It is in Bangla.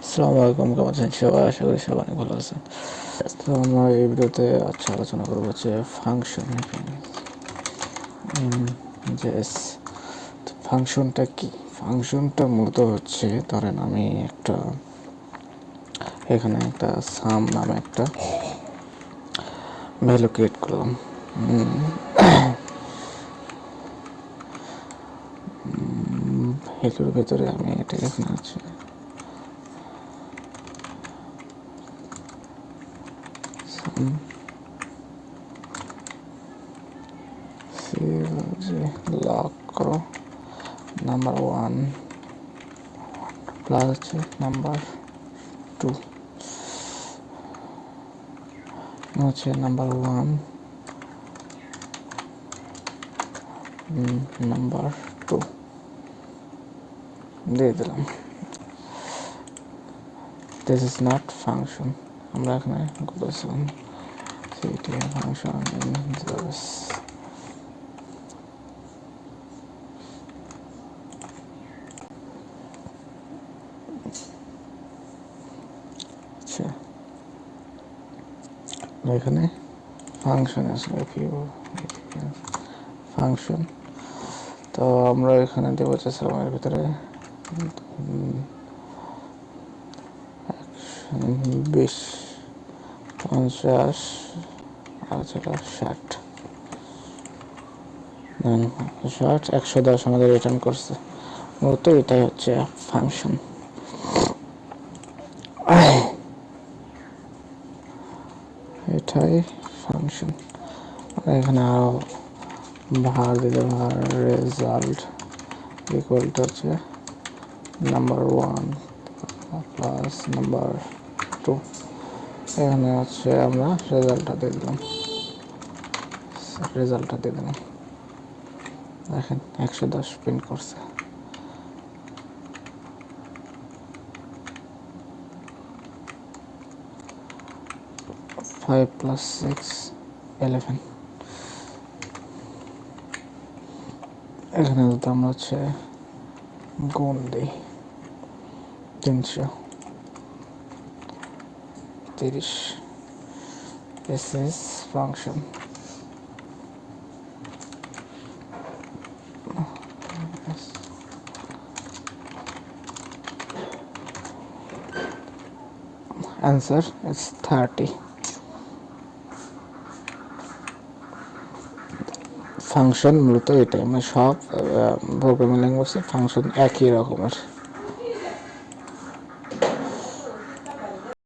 আসসালামু আলাইকুম, কেমন আছেন সবাই? আশা করি সবাই অনেক ভালো আছেন। তো আমরা এই ভিডিওতে আলোচনা করবো হচ্ছে ফাংশন জেস। তো ফাংশনটা কি? ফাংশনটা মূলত হচ্ছে, ধরেন আমি এখানে একটা সাম নামে একটা ভ্যালু ক্রিয়েট করলাম। ভ্যালুর ভেতরে আমি এটা এখানে আছে লক করো নাম্বার 1 প্লাস হচ্ছে নাম্বার 2 হচ্ছে নাম্বার 1 নাম্বার 2 দিয়ে দিলাম। This is not function. আমরা এখানে বলেছিলাম সিটি ফাংশন ইন জাভাস। আচ্ছা, এখানে ফাংশন আছে ফাংশন। তো আমরা এখানে দেবো চাইছিলাম এর ভিতরে 20, 50 আর 60 110 আমাদের রিটার্ন করছে। মূলত এটাই হচ্ছে ফাংশন। এটাই ফাংশন। এখানে আরো ভার দিলে ভার রেজাল্ট ইকুয়াল টু হচ্ছে নাম্বার 1 প্লাস নাম্বার 2। এখানে হচ্ছে আমরা রেজাল্টটা দিয়ে দিলাম। দেখেন 110 প্রিন্ট করছে। Five plus 6 11। এখানে যদি আমরা হচ্ছে গুণ দিই 330। This is function. Answer is 30. Function মূলত এটাই, মানে সব প্রোগ্রামিং ল্যাঙ্গুয়েজে ফাংশন একই রকমের।